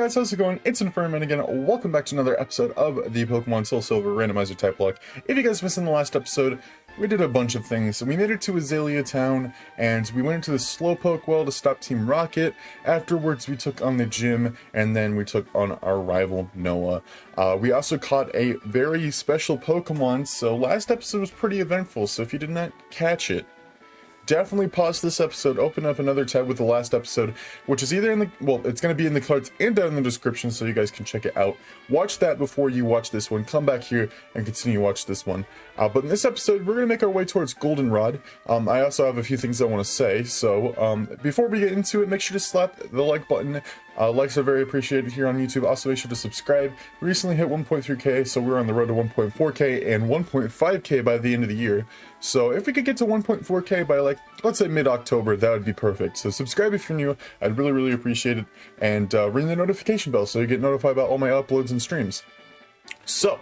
guys, how's it going? It's Infernomen again. Welcome back to another episode of the Pokemon Soul Silver Randomizer Typelocke. If you guys missed in the last episode, we did a bunch of things. We made it to Azalea Town, and we went into the Slowpoke well to stop Team Rocket. Afterwards, we took on the gym, and then we took on our rival, Noah. We also caught a very special Pokemon, so last episode was pretty eventful, so if you did not catch it, definitely pause this episode, open up another tab with the last episode, which is either in the, well, it's going to be in the cards and down in the description so you guys can check it out. Watch that before you watch this one. Come back here and continue to watch this one. But in this episode, we're going to make our way towards Goldenrod. I also have a few things I want to say, so before we get into it, make sure to slap the like button. Likes are very appreciated here on YouTube. Also, make sure to subscribe. We recently hit 1.3k, so we're on the road to 1.4k and 1.5k by the end of the year. So if we could get to 1.4k by, like, let's say mid-October, that would be perfect. So subscribe if you're new. I'd really appreciate it. And ring the notification bell so you get notified about all my uploads and streams. So,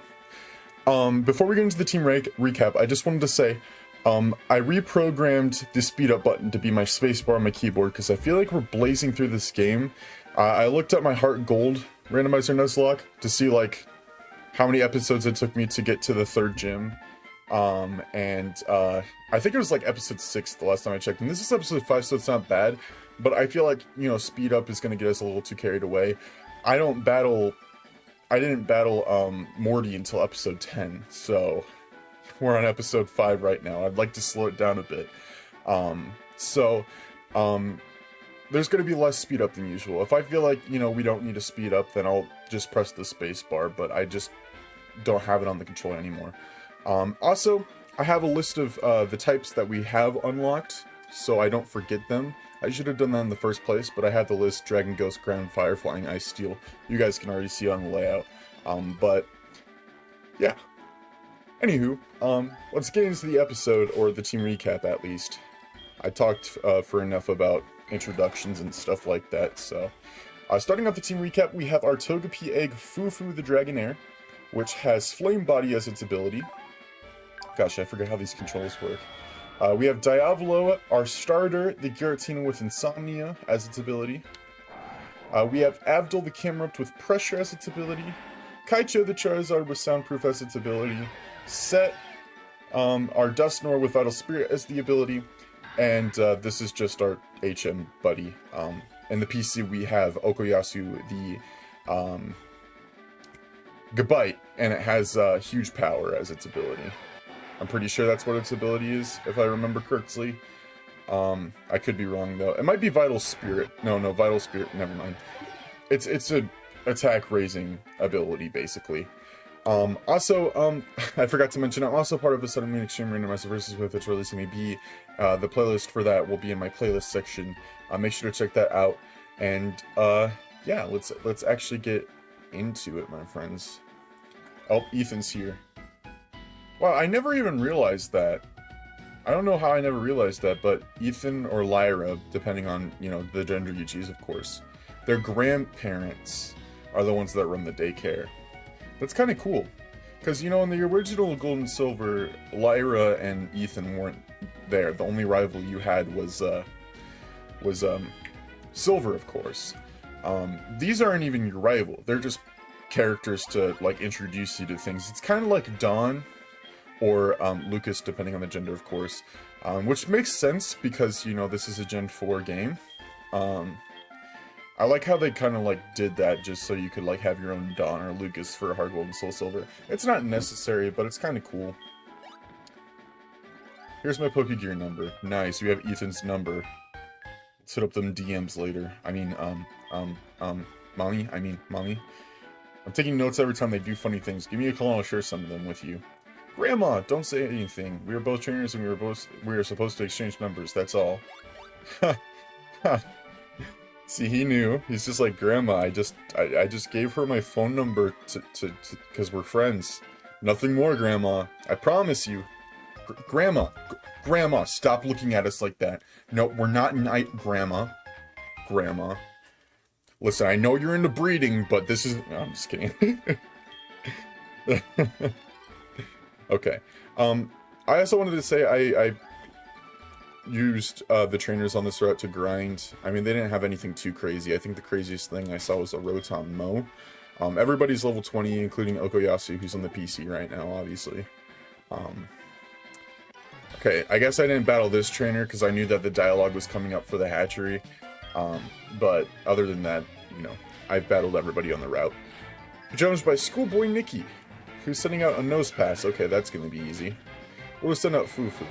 before we get into the team recap, I just wanted to say, I reprogrammed the speed up button to be my spacebar on my keyboard because I feel like we're blazing through this game. I looked at my Heart Gold randomizer Nuzlocke to see, like, how many episodes it took me to get to the 3rd gym. I think it was like episode 6 the last time I checked, and this is episode 5, so it's not bad, but I feel like, you know, speed up is going to get us a little too carried away. I didn't battle Morty until episode 10, so we're on episode 5 right now. I'd like to slow it down a bit. There's going to be less speed up than usual. If I feel like, you know, we don't need to speed up, then I'll just press the space bar, but I just don't have it on the controller anymore. Also, I have a list of the types that we have unlocked, so I don't forget them. I should have done that in the first place, but I had the list: Dragon, Ghost, Ground, Fire, Flying, Ice, Steel. You guys can already see on the layout. But, yeah. Anywho, let's get into the episode, or the team recap at least. I talked for enough about introductions and stuff like that, so. Starting off the team recap, we have our Togepi Egg Fufu the Dragonair, which has Flame Body as its ability. Gosh, I forget how these controls work. We have Diavolo, our starter, the Giratina with Insomnia as its ability. We have Avdol the Camerupt with Pressure as its ability. Kaicho the Charizard with Soundproof as its ability. Set, our Dusknoir with Vital Spirit as the ability. And this is just our HM buddy. In the PC we have Okoyasu, the Gabite, and it has huge power as its ability. I'm pretty sure that's what its ability is, if I remember correctly. I could be wrong though. It might be Vital Spirit. No, Vital Spirit. Never mind. It's a attack raising ability basically. Also, I forgot to mention, I'm also part of the Suddenly Extreme Randomizer Versus with it's releasing a B. The playlist for that will be in my playlist section. Make sure to check that out. And yeah, let's actually get into it, my friends. Oh, Ethan's here. Wow, I never even realized that. I don't know how I never realized that, but Ethan or Lyra, depending on, you know, the gender you choose, of course, their grandparents are the ones that run the daycare. That's kind of cool. Because, you know, in the original Gold and Silver, Lyra and Ethan weren't there. The only rival you had was Silver, of course. These aren't even your rival. They're just characters to, like, introduce you to things. It's kind of like Dawn or Lucas, depending on the gender, of course. Which makes sense because, you know, this is a Gen 4 game. I like how they kind of, like, did that just so you could, like, have your own Dawn or Lucas for Heart Gold and Soul Silver. It's not necessary, but it's kind of cool. Here's my Pokegear number. Nice, we have Ethan's number. Let's hit up them DMs later. Mommy. I'm taking notes every time they do funny things. Give me a call and I'll share some of them with you. Grandma, don't say anything. We are both trainers and we are supposed to exchange numbers, that's all. See, he knew. He's just like, Grandma, I just gave her my phone number to because we're friends. Nothing more, Grandma. I promise you. Grandma, stop looking at us like that. No, we're not Grandma. Listen, I know you're into breeding, but this is... No, I'm just kidding. Okay. I also wanted to say used the trainers on this route to grind. I mean, they didn't have anything too crazy. I think the craziest thing I saw was a Rotom Mo. Everybody's level 20, including Okoyasu, who's on the PC right now, obviously. Okay, I guess I didn't battle this trainer because I knew that the dialogue was coming up for the hatchery. But other than that, you know, I've battled everybody on the route. Challenged by Schoolboy Nikki, who's sending out a nose pass. Okay, that's going to be easy. We'll send out Fufu.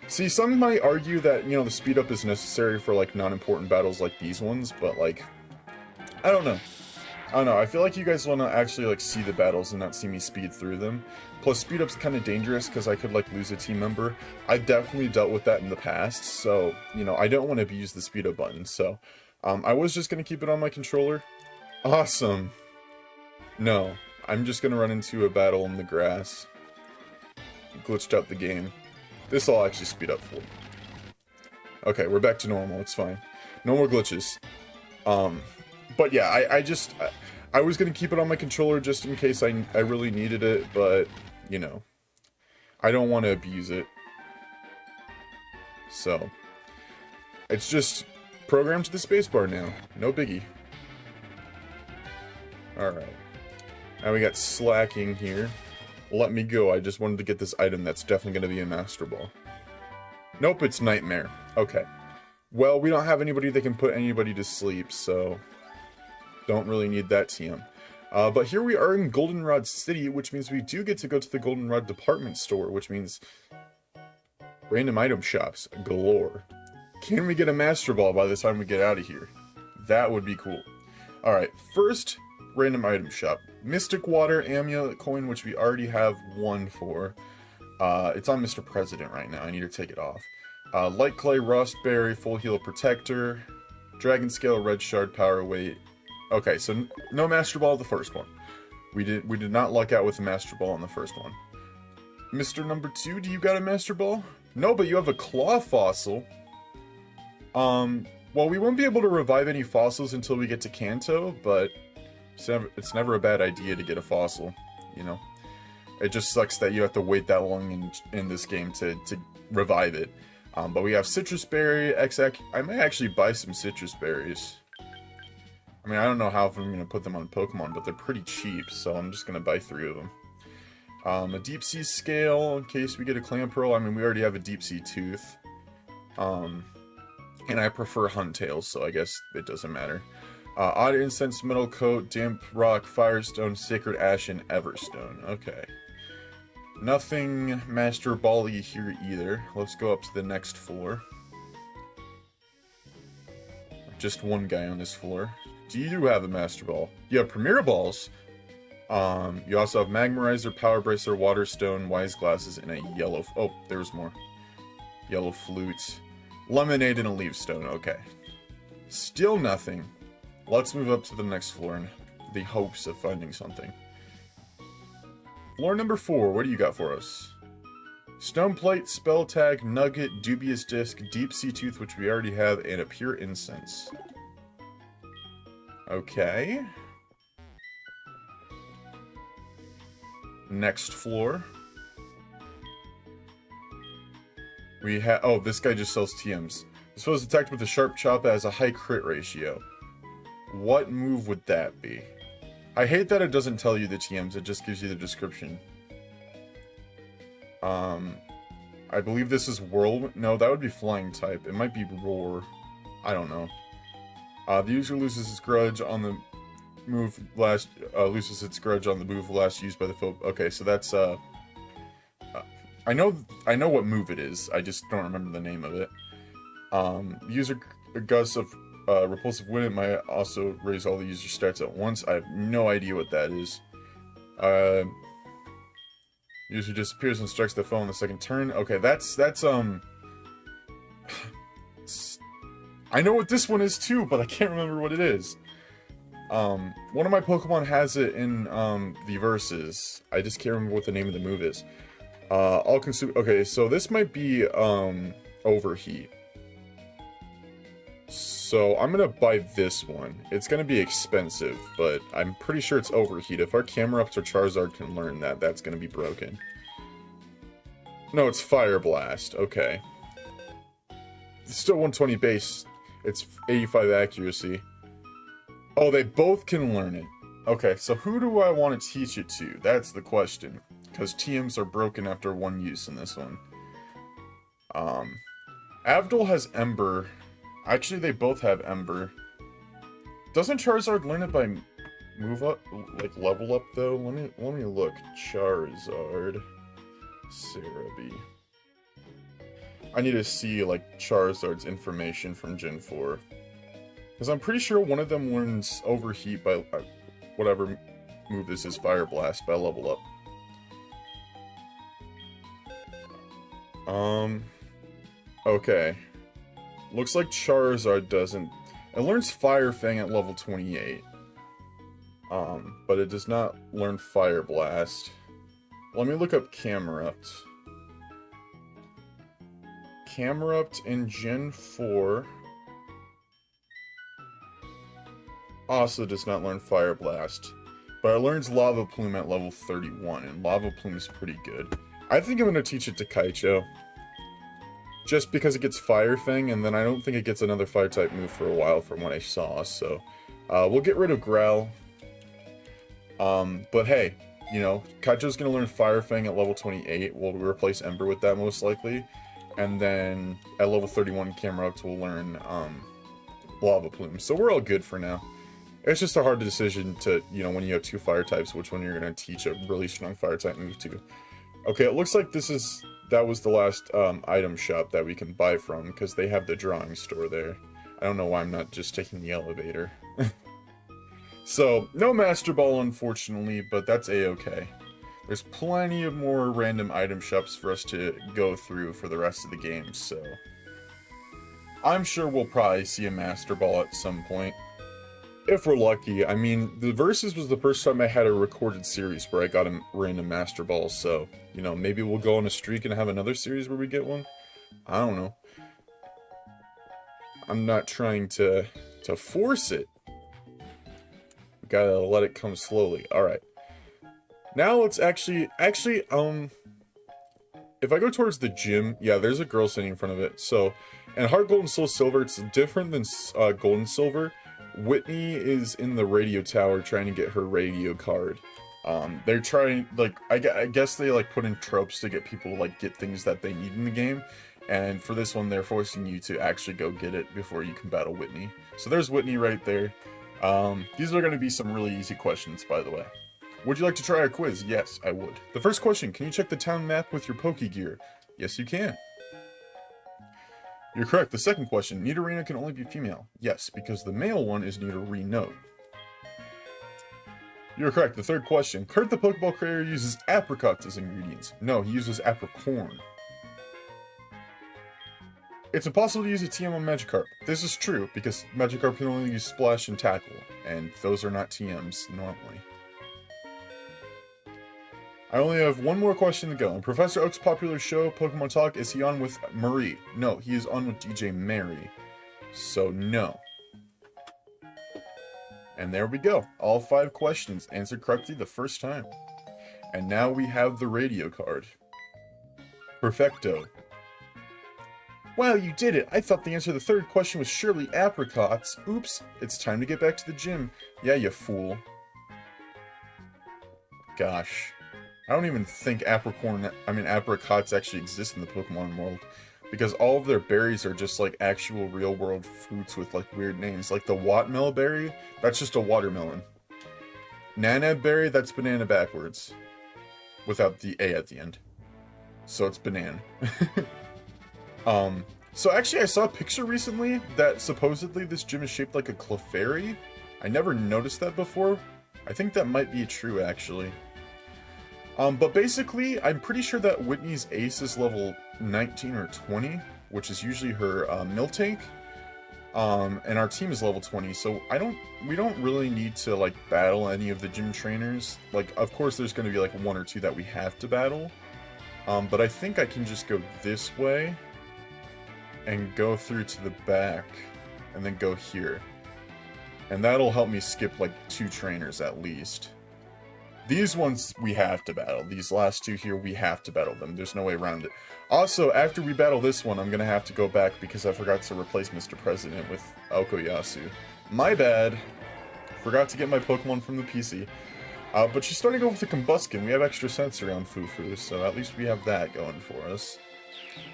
See, some might argue that, you know, the speed up is necessary for, like, non-important battles like these ones, but, like, I don't know. I feel like you guys want to actually, like, see the battles and not see me speed through them. Plus, speed up's kind of dangerous because I could, like, lose a team member. I've definitely dealt with that in the past, so, you know, I don't want to abuse the speed up button, so, I was just going to keep it on my controller. Awesome. No, I'm just going to run into a battle in the grass. Glitched out the game. This will actually speed up for me. Okay, we're back to normal, it's fine. No more glitches. But yeah, I was gonna keep it on my controller just in case I really needed it, but, you know, I don't want to abuse it. So, it's just programmed to the spacebar now. No biggie. Alright. Now we got slacking here. Let me go, I just wanted to get this item that's definitely going to be a Master Ball. Nope, it's Nightmare. Okay. Well, we don't have anybody that can put anybody to sleep, so don't really need that TM. But here we are in Goldenrod City, which means we do get to go to the Goldenrod department store, which means random item shops galore. Can we get a Master Ball by the time we get out of here? That would be cool. Alright, first random item shop. Mystic Water Amulet Coin, which we already have one for. It's on Mr. President right now. I need to take it off. Light Clay, Rust Berry, Full Heal Protector, Dragon Scale, Red Shard, Power Weight. Okay, so no Master Ball the first one. We did not luck out with the Master Ball on the first one. Mr. Number 2, do you got a Master Ball? No, but you have a Claw Fossil. Well, we won't be able to revive any fossils until we get to Kanto, but it's never a bad idea to get a fossil, you know. It just sucks that you have to wait that long in this game to revive it. But we have Citrus Berry, I may actually buy some Citrus Berries. I mean, I don't know how if I'm going to put them on Pokemon, but they're pretty cheap, so I'm just going to buy 3 of them. A Deep Sea Scale, in case we get a Clamperl. I mean, we already have a Deep Sea Tooth. And I prefer Hunt Tails, so I guess it doesn't matter. Odd Incense, Metal Coat, Damp Rock, Firestone, Sacred Ash, and Everstone. Okay. Nothing Master Ball-y here either. Let's go up to the next floor. Just one guy on this floor. Do you have a Master Ball? You have Premier Balls. You also have Magmarizer, Power Bracer, Water Stone, Wise Glasses, and a yellow... Oh, there's more. Yellow Flute. Lemonade and a Leaf Stone. Okay. Still nothing. Let's move up to the next floor in the hopes of finding something. Floor number 4, what do you got for us? Stone Plate, Spell Tag, Nugget, Dubious Disc, Deep Sea Tooth, which we already have, and a Pure Incense. Okay. Next floor. We have... Oh, this guy just sells TMs. This was attacked with a Sharp Chop that has a high crit ratio. What move would that be? I hate that it doesn't tell you the TMs, it just gives you the description. I believe this is Whirlwind. No, that would be Flying type. It might be Roar. I don't know. The user loses its grudge on the move last... loses its grudge on the move last used by the foe. Okay, so that's, I know what move it is. I just don't remember the name of it. User Gust of Repulsive Wind. It might also raise all the user stats at once. I have no idea what that is. User disappears and strikes the foe on the second turn. Okay, that's I know what this one is too, but I can't remember what it is. One of my Pokemon has it in the verses. I just can't remember what the name of the move is. All consume. Okay, so this might be Overheat. So I'm gonna buy this one. It's gonna be expensive, but I'm pretty sure it's Overheat. If our Camerupt or Charizard can learn that, that's gonna be broken. No, it's Fire Blast. Okay. It's still 120 base. It's 85 accuracy. Oh, they both can learn it. Okay, so who do I want to teach it to? That's the question. Because TMs are broken after one use in this one. Avdol has Ember. Actually, they both have Ember. Doesn't Charizard learn it by move up, like level up though? Let me look. Charizard, Cerebi. I need to see like Charizard's information from Gen 4, because I'm pretty sure one of them learns Overheat by whatever move this is, Fire Blast, by level up. Okay. Looks like Charizard doesn't. It learns Fire Fang at level 28. But it does not learn Fire Blast. Let me look up Camerupt. Camerupt in Gen 4 also does not learn Fire Blast. But it learns Lava Plume at level 31, and Lava Plume is pretty good. I think I'm going to teach it to Kaicho. Just because it gets Fire Fang, and then I don't think it gets another Fire-type move for a while from what I saw, so... we'll get rid of Growl. But hey, you know, Kaicho's gonna learn Fire Fang at level 28. We'll replace Ember with that most likely. And then at level 31, Camerupt will learn, Lava Plume. So we're all good for now. It's just a hard decision to, you know, when you have two Fire types, which one you're gonna teach a really strong Fire-type move to. Okay, it looks like that was the last item shop that we can buy from, because they have the drawing store there. I don't know why I'm not just taking the elevator. So, no Master Ball unfortunately, but that's a-okay. There's plenty of more random item shops for us to go through for the rest of the game, so... I'm sure we'll probably see a Master Ball at some point. If we're lucky. I mean, the Versus was the first time I had a recorded series where I got a random Master Ball, so, you know, maybe we'll go on a streak and have another series where we get one? I don't know. I'm not trying to force it. We gotta let it come slowly. Alright. Now let's actually, if I go towards the gym, yeah, there's a girl sitting in front of it. So, in Heart Gold and Soul Silver, it's different than Gold and Silver. Whitney is in the radio tower trying to get her radio card. They're trying, like, I guess they, like, put in tropes to get people to, like, get things that they need in the game. And for this one, they're forcing you to actually go get it before you can battle Whitney. So there's Whitney right there. These are going to be some really easy questions, by the way. Would you like to try a quiz? Yes, I would. The first question, can you check the town map with your Pokegear? Yes, you can. You're correct. The second question, Nidorina can only be female. Yes, because the male one is Nidorino. You're correct. The third question, Kurt the Pokeball creator uses apricots as ingredients. No, he uses apricorn. It's impossible to use a TM on Magikarp. This is true, because Magikarp can only use Splash and Tackle, and those are not TMs normally. I only have one more question to go. In Professor Oak's popular show, Pokemon Talk, is he on with Marie? No, he is on with DJ Mary. So, no. And there we go. All 5 questions answered correctly the first time. And now we have the radio card. Perfecto. Wow, you did it! I thought the answer to the third question was surely apricots. Oops, it's time to get back to the gym. Yeah, you fool. Gosh. I don't even think apricots actually exist in the Pokemon world. Because all of their berries are just like actual real world fruits with like weird names. Like the Watmel berry, that's just a watermelon. Nanab berry, that's banana backwards. Without the A at the end. So it's banana. So actually I saw a picture recently that supposedly this gym is shaped like a Clefairy. I never noticed that before. I think that might be true actually. But basically, I'm pretty sure that Whitney's ace is level 19 or 20, which is usually her Miltank. And our team is level 20, so we don't really need to like battle any of the gym trainers. Like, of course there's gonna be like 1 or 2 that we have to battle. But I think I can just go this way and go through to the back and then go here. And that'll help me skip like 2 trainers at least. These ones we have to battle. These last two here, we have to battle them. There's no way around it. Also, after we battle this one, I'm going to have to go back because I forgot to replace Mr. President with Okuyasu. My bad. Forgot to get my Pokemon from the PC. But she's starting off with a Combuskin. We have extra sensory on Fufu, so at least we have that going for us.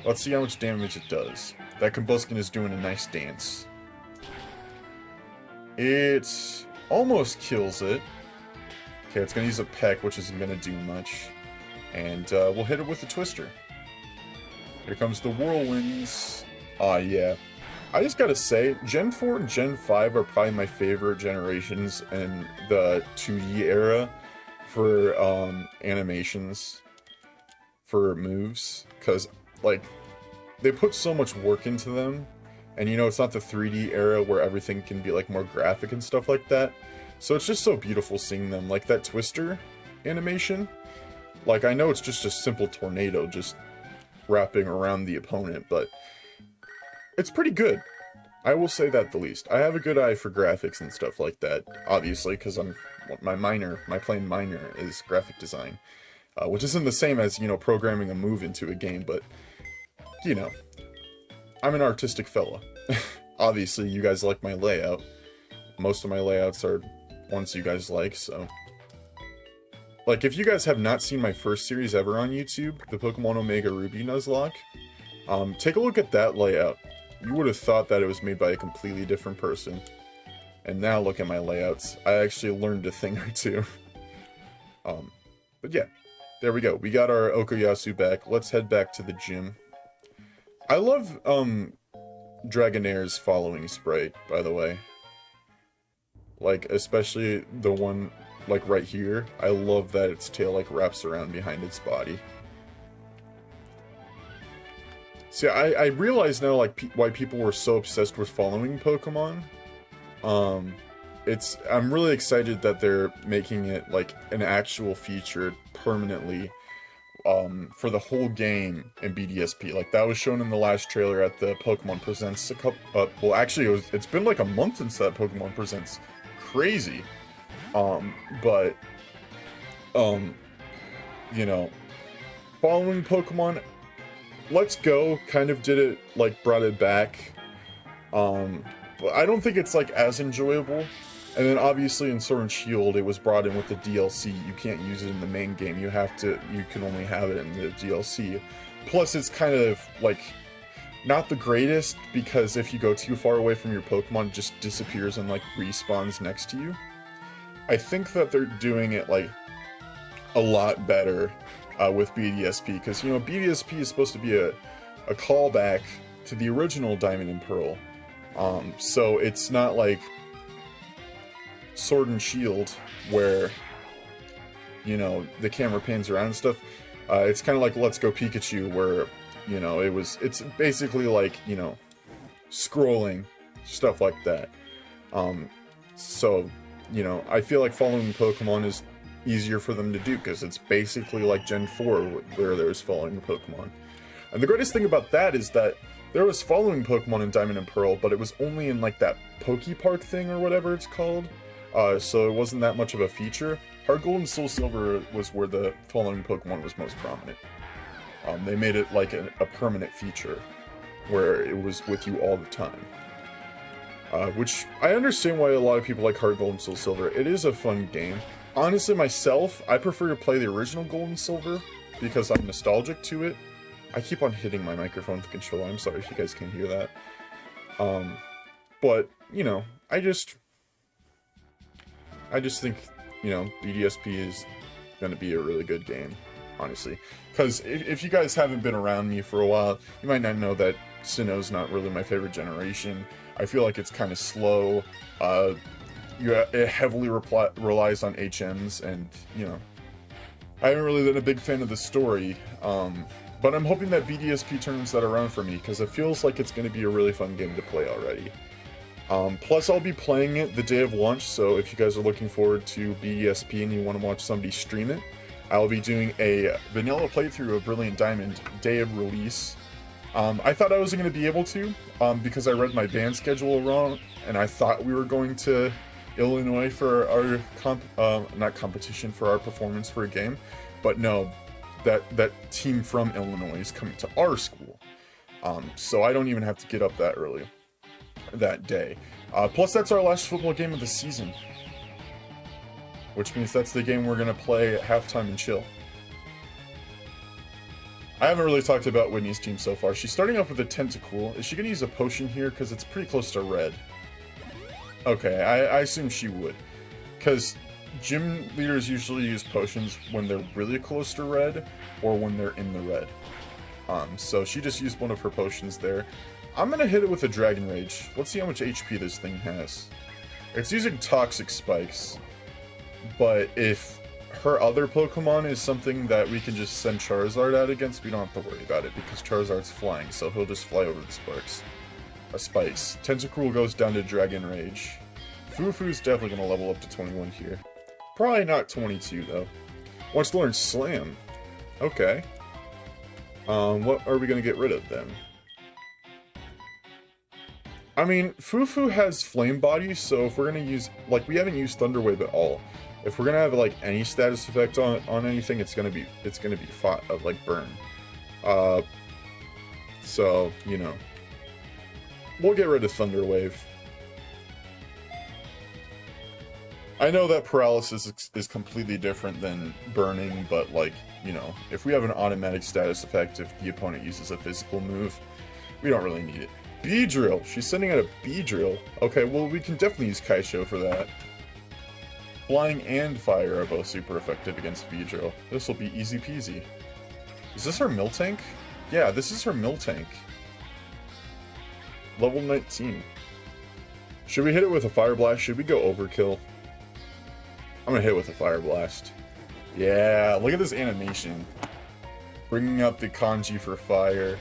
Let's see how much damage it does. That Combuskin is doing a nice dance. It almost kills it. Okay, it's going to use a Peck, which isn't going to do much. And we'll hit it with the Twister. Here comes the Whirlwinds. Yeah. I just gotta say, Gen 4 and Gen 5 are probably my favorite generations in the 2D era for animations, for moves. Because, like, they put so much work into them. And, you know, it's not the 3D era where everything can be, like, more graphic and stuff like that. So it's just so beautiful seeing them. Like, that Twister animation. Like, I know it's just a simple tornado just wrapping around the opponent, but it's pretty good. I will say that the least. I have a good eye for graphics and stuff like that, obviously, because my plain minor is graphic design. Which isn't the same as, you know, programming a move into a game, but, you know, I'm an artistic fella. Obviously, you guys like my layout. Most of my layouts are ones you guys like, so. Like, if you guys have not seen my first series ever on YouTube, the Pokemon Omega Ruby Nuzlocke, take a look at that layout. You would have thought that it was made by a completely different person. And now look at my layouts. I actually learned a thing or two. But yeah, there we go. We got our Okuyasu back. Let's head back to the gym. I love Dragonair's following sprite, by the way. Like, especially the one, like, right here. I love that its tail, like, wraps around behind its body. See, I realize now, like, why people were so obsessed with following Pokemon. I'm really excited that they're making it, like, an actual feature permanently, for the whole game in BDSP. Like, that was shown in the last trailer at the Pokemon Presents well, actually, it's been, like, a month since that Pokemon Presents. Crazy. But, you know, following Pokemon, Let's Go kind of did it, like, brought it back. But I don't think it's, like, as enjoyable. And then, obviously, in Sword and Shield, it was brought in with the DLC. You can't use it in the main game. You can only have it in the DLC. Plus, it's kind of, like, not the greatest, because if you go too far away from your Pokemon, it just disappears and, like, respawns next to you. I think that they're doing it, like, a lot better with BDSP, because, you know, BDSP is supposed to be a callback to the original Diamond and Pearl. So it's not like Sword and Shield, where, you know, the camera pans around and stuff. It's kind of like Let's Go Pikachu, where, you know, it's basically like, you know, scrolling, stuff like that. So, you know, I feel like following Pokemon is easier for them to do, because it's basically like Gen 4, where there's following Pokemon. And the greatest thing about that is that there was following Pokemon in Diamond and Pearl, but it was only in, like, that Pokepark thing, or whatever it's called. So it wasn't that much of a feature. Heart Gold and Soul Silver was where the following Pokemon was most prominent. They made it like a permanent feature, where it was with you all the time. Which, I understand why a lot of people like Heart Gold and Soul Silver. It is a fun game. Honestly, myself, I prefer to play the original Gold and Silver, because I'm nostalgic to it. I keep on hitting my microphone with the controller. I'm sorry if you guys can hear that. But, you know, I just think, you know, BDSP is going to be a really good game, honestly. Because if you guys haven't been around me for a while, you might not know that Sinnoh's not really my favorite generation. I feel like it's kind of slow. It heavily relies on HMs, and, you know, I haven't really been a big fan of the story. But I'm hoping that BDSP turns that around for me, because it feels like it's going to be a really fun game to play already. Plus, I'll be playing it the day of launch, so if you guys are looking forward to BDSP and you want to watch somebody stream it, I'll be doing a vanilla playthrough of Brilliant Diamond day of release. I thought I wasn't going to be able to, because I read my band schedule wrong, and I thought we were going to Illinois for our not competition, for our performance for a game, but no, that team from Illinois is coming to our school. So I don't even have to get up that early that day. Plus, that's our last football game of the season, which means that's the game we're gonna play at halftime and chill. I haven't really talked about Whitney's team so far. She's starting off with a Tentacool. Is she gonna use a potion here? Because it's pretty close to red. Okay, I assume she would. Because gym leaders usually use potions when they're really close to red, or when they're in the red. So she just used one of her potions there. I'm gonna hit it with a Dragon Rage. Let's see how much HP this thing has. It's using Toxic Spikes, but if her other Pokemon is something that we can just send Charizard out against, we don't have to worry about it, because Charizard's flying, so he'll just fly over the spikes. Spikes. Tentacool goes down to Dragon Rage. Fufu's definitely gonna level up to 21 here. Probably not 22 though. Wants to learn Slam. Okay. What are we gonna get rid of then? I mean, Fufu has Flame Body, so if we're gonna use, like, we haven't used Thunder Wave at all. If we're gonna have like any status effect on anything, it's gonna be like Burn. So you know, we'll get rid of Thunder Wave. I know that Paralysis is completely different than Burning, but like, you know, if we have an automatic status effect if the opponent uses a physical move, we don't really need it. Beedrill! She's sending out a Beedrill. Okay, well we can definitely use Kaisho for that. Flying and Fire are both super effective against Beedrill. This will be easy peasy. Is this her Miltank? Yeah, this is her Miltank. Level 19. Should we hit it with a Fire Blast? Should we go Overkill? I'm gonna hit it with a Fire Blast. Yeah, look at this animation. Bringing up the kanji for fire.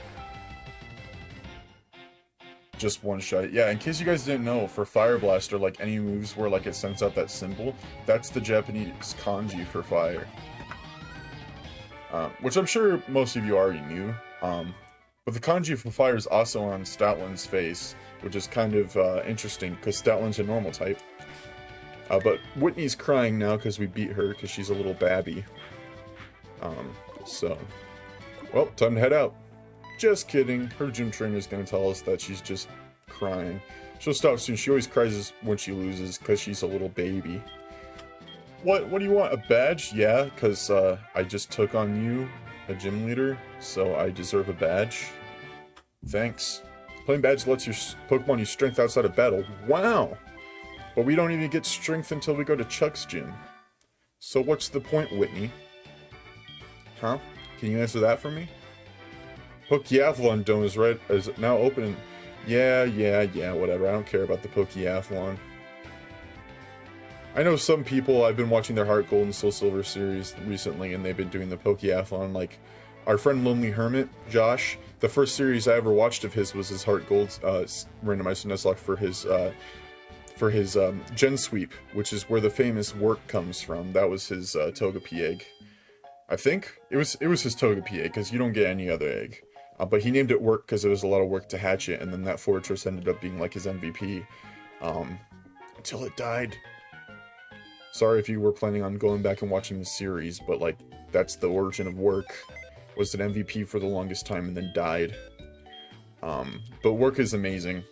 Just one shot. Yeah, in case you guys didn't know, for Fire Blast or like any moves where like it sends out that symbol, that's the Japanese kanji for fire. Which I'm sure most of you already knew. But the kanji for fire is also on Statlin's face, which is kind of interesting because Statlin's a normal type. But Whitney's crying now because we beat her because she's a little babby. Well, time to head out. Just kidding. Her gym trainer's gonna tell us that she's just crying. She'll stop soon. She always cries when she loses because she's a little baby. What do you want? A badge? Yeah, because I just took on you, a gym leader, so I deserve a badge. Thanks. Playing badge lets your Pokemon use strength outside of battle. Wow! But we don't even get strength until we go to Chuck's gym. So what's the point, Whitney? Huh? Can you answer that for me? Pokeathlon Dome is now open. Yeah, whatever. I don't care about the Pokeathlon. I know some people, I've been watching their Heart Gold and Soul Silver series recently, and they've been doing the Pokeathlon. Like, our friend Lonely Hermit, Josh, the first series I ever watched of his was his Heart Gold randomized Nuzlocke for his Gen Sweep, which is where the famous work comes from. That was his Togepi egg. I think it was his Togepi egg, because you don't get any other egg. But he named it Work because it was a lot of work to hatch it, and then that fortress ended up being like his MVP. Until it died. Sorry if you were planning on going back and watching the series, but like, that's the origin of Work. Was an MVP for the longest time and then died. But Work is amazing.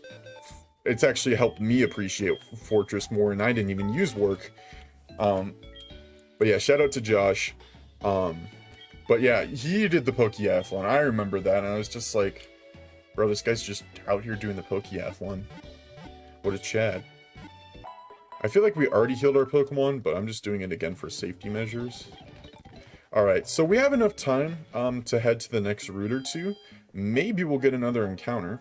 It's actually helped me appreciate Fortress more, and I didn't even use Work. But yeah, shout out to Josh. But yeah, he did the Pokeathlon. I remember that, and I was just like, bro, this guy's just out here doing the Pokeathlon. What a Chad. I feel like we already healed our Pokemon, but I'm just doing it again for safety measures. Alright, so we have enough time to head to the next route or two. Maybe we'll get another encounter.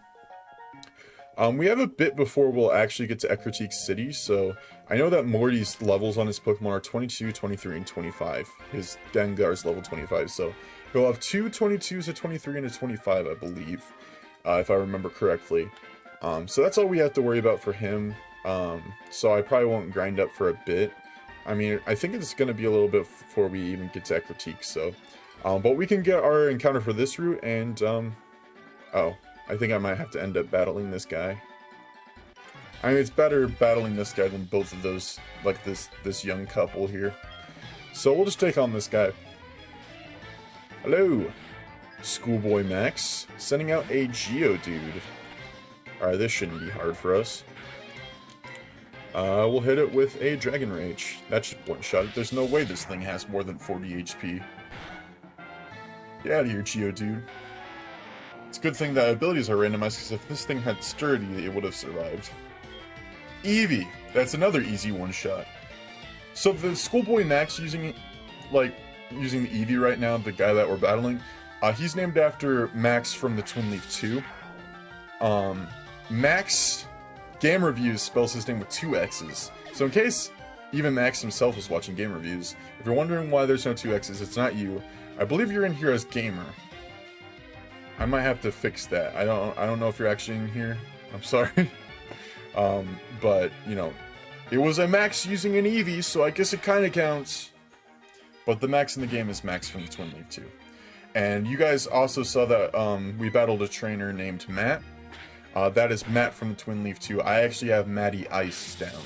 We have a bit before we'll actually get to Ecruteak City, so I know that Morty's levels on his Pokemon are 22, 23, and 25. His Gengar's level 25, so he'll have two 22s, a 23, and a 25, I believe, if I remember correctly. So that's all we have to worry about for him. So I probably won't grind up for a bit. I mean, I think it's going to be a little bit before we even get to Ecruteak, so... but we can get our encounter for this route, and, oh, I think I might have to end up battling this guy. I mean, it's better battling this guy than both of those, like this young couple here. So we'll just take on this guy. Hello, Schoolboy Max, sending out a Geodude. Alright, this shouldn't be hard for us. We'll hit it with a Dragon Rage. That should one-shot it. There's no way this thing has more than 40 HP. Get out of here, Geodude. It's a good thing that abilities are randomized, because if this thing had Sturdy, it would have survived. Eevee! That's another easy one-shot. So the Schoolboy Max using the Eevee right now, the guy that we're battling, he's named after Max from the Twin Leaf 2. Max Game Reviews spells his name with 2 X's. So in case even Max himself was watching Game Reviews, if you're wondering why there's no 2 X's, it's not you. I believe you're in here as Gamer. I might have to fix that. I don't know if you're actually in here. I'm sorry. But, you know, it was a Max using an Eevee, so I guess it kind of counts. But the Max in the game is Max from the Twin Leaf 2. And you guys also saw that we battled a trainer named Matt. That is Matt from the Twin Leaf 2. I actually have Matty Ice down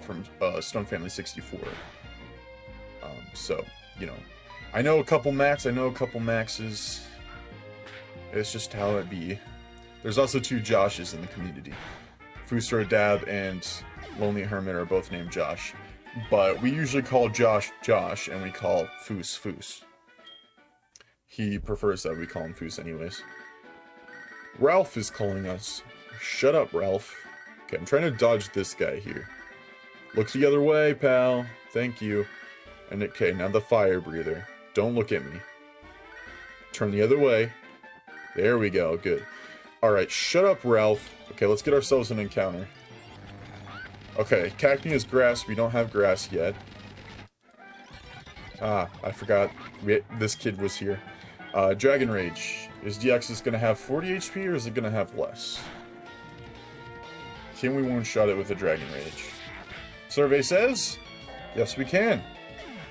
from Stone Family 64. So, you know, I know a couple Matts, I know a couple Maxes. It's just how it be. There's also 2 Joshes in the community. Foosra Dab and Lonely Hermit are both named Josh. But we usually call Josh Josh, and we call Foos Foos. He prefers that we call him Foos anyways. Ralph is calling us. Shut up, Ralph. Okay, I'm trying to dodge this guy here. Look the other way, pal. Thank you. And okay, now the fire breather. Don't look at me. Turn the other way. There we go, good. Alright, shut up, Ralph. Okay, let's get ourselves an encounter. Okay, Cacnea is grass. We don't have grass yet. Ah, I forgot. This kid was here. Dragon Rage. Is DX going to have 40 HP or is it going to have less? Can we one-shot it with a Dragon Rage? Survey says, yes we can.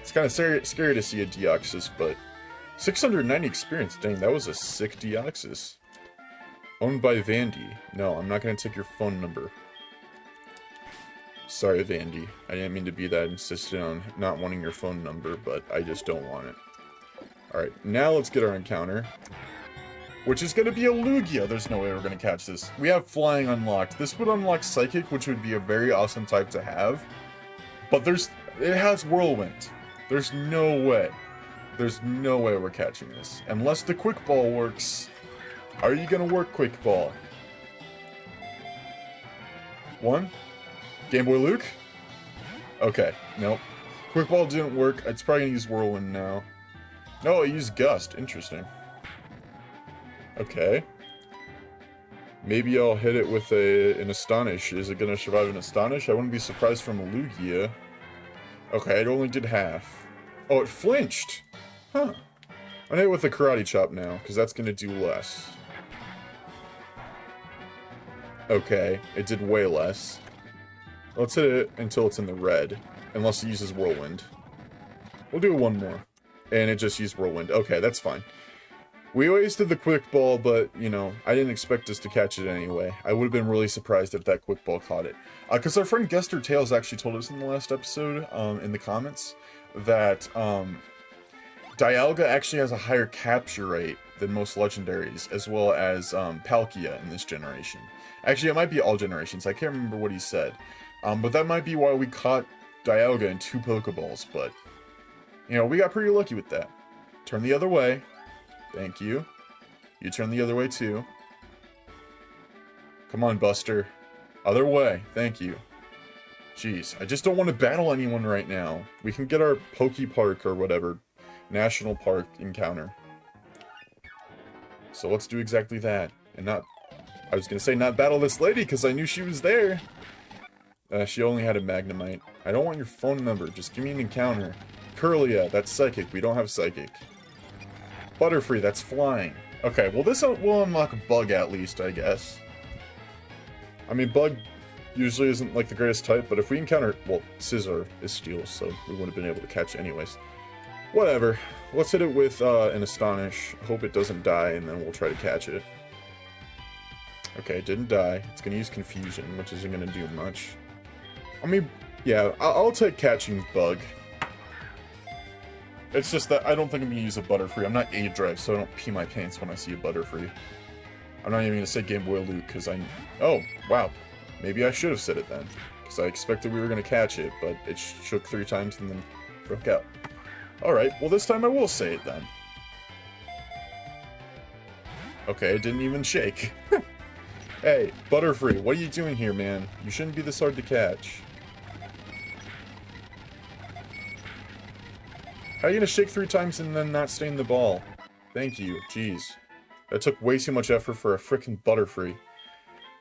It's kind of scary to see a Deoxys, but 690 experience. Dang, that was a sick Deoxys. Owned by Vandy. No, I'm not going to take your phone number. Sorry, Vandy. I didn't mean to be that insistent on not wanting your phone number, but I just don't want it. Alright, now let's get our encounter. Which is going to be a Lugia. There's no way we're going to catch this. We have Flying unlocked. This would unlock Psychic, which would be a very awesome type to have. But it has Whirlwind. There's no way. There's no way we're catching this. Unless the Quick Ball works. How are you going to work Quick Ball? 1? Game Boy Luke? Okay, nope. Quick Ball didn't work. It's probably going to use Whirlwind now. No, it used Gust. Interesting. Okay. Maybe I'll hit it with an Astonish. Is it going to survive an Astonish? I wouldn't be surprised from a Lugia. Okay, it only did half. Oh, it flinched! Huh. I'm gonna hit it with a Karate Chop now, because that's going to do less. Okay, it did way less. Let's hit it until it's in the red. Unless it uses Whirlwind. We'll do one more. And it just used Whirlwind. Okay, that's fine. We wasted the Quick Ball, but, you know, I didn't expect us to catch it anyway. I would have been really surprised if that Quick Ball caught it. Because our friend Guster Tails actually told us in the last episode, in the comments, that Dialga actually has a higher capture rate than most legendaries, as well as Palkia in this generation. Actually, it might be all generations. I can't remember what he said. But that might be why we caught Dialga in 2 Pokeballs, but, you know, we got pretty lucky with that. Turn the other way. Thank you. You turn the other way, too. Come on, Buster. Other way. Thank you. Jeez, I just don't want to battle anyone right now. We can get our Poke Park or whatever National Park encounter. So let's do exactly that. And not... I was going to say not battle this lady because I knew she was there. She only had a Magnemite. I don't want your phone number. Just give me an encounter. Curlia, that's Psychic. We don't have Psychic. Butterfree, that's Flying. Okay, well this will unlock a Bug at least, I guess. I mean, Bug usually isn't like the greatest type, but if we encounter... Well, Scizor is Steel, so we wouldn't have been able to catch it anyways. Whatever. Let's hit it with an Astonish. Hope it doesn't die, and then we'll try to catch it. Okay, didn't die. It's gonna use confusion, which isn't gonna do much. I mean, yeah, I'll take catching bug. It's just that I don't think I'm gonna use a Butterfree. I'm not A-Drive, so I don't pee my pants when I see a Butterfree. I'm not even gonna say Game Boy Loot, because oh, wow. Maybe I should have said it then. Because I expected we were gonna catch it, but it shook 3 times and then broke out. Alright, well this time I will say it then. Okay, it didn't even shake. Hey, Butterfree, what are you doing here, man? You shouldn't be this hard to catch. How are you gonna shake 3 times and then not stain the ball? Thank you, jeez. That took way too much effort for a frickin' Butterfree.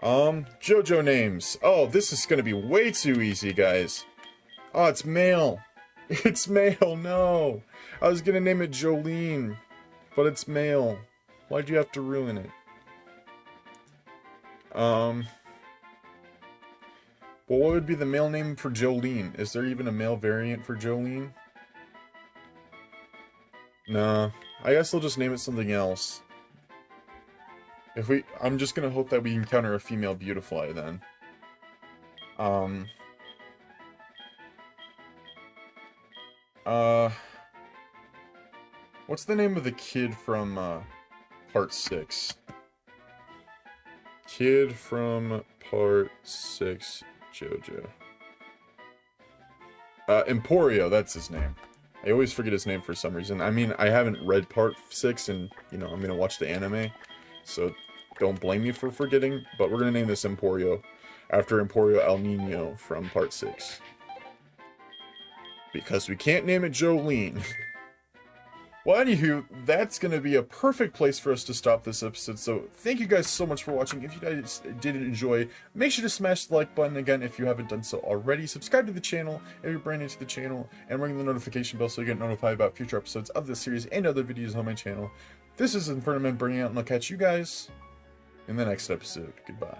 Jojo names. Oh, this is gonna be way too easy, guys. Oh, it's male. It's male, no. I was gonna name it Jolene, but it's male. Why'd you have to ruin it? Well, what would be the male name for Jolene? Is there even a male variant for Jolene? Nah, I guess they'll just name it something else. I'm just gonna hope that we encounter a female Beautifly then. What's the name of the kid from, Part 6? Kid from Part 6 JoJo. Emporio, that's his name. I always forget his name for some reason. I mean, I haven't read Part 6 and, you know, I'm gonna watch the anime. So, don't blame me for forgetting, but we're gonna name this Emporio after Emporio El Nino from Part 6. Because we can't name it Jolene. Well, anywho, that's going to be a perfect place for us to stop this episode, so thank you guys so much for watching. If you guys did enjoy, make sure to smash the like button again if you haven't done so already. Subscribe to the channel if you're brand new to the channel, and ring the notification bell so you get notified about future episodes of this series and other videos on my channel. This is Infernomen bringing out, and I'll catch you guys in the next episode. Goodbye.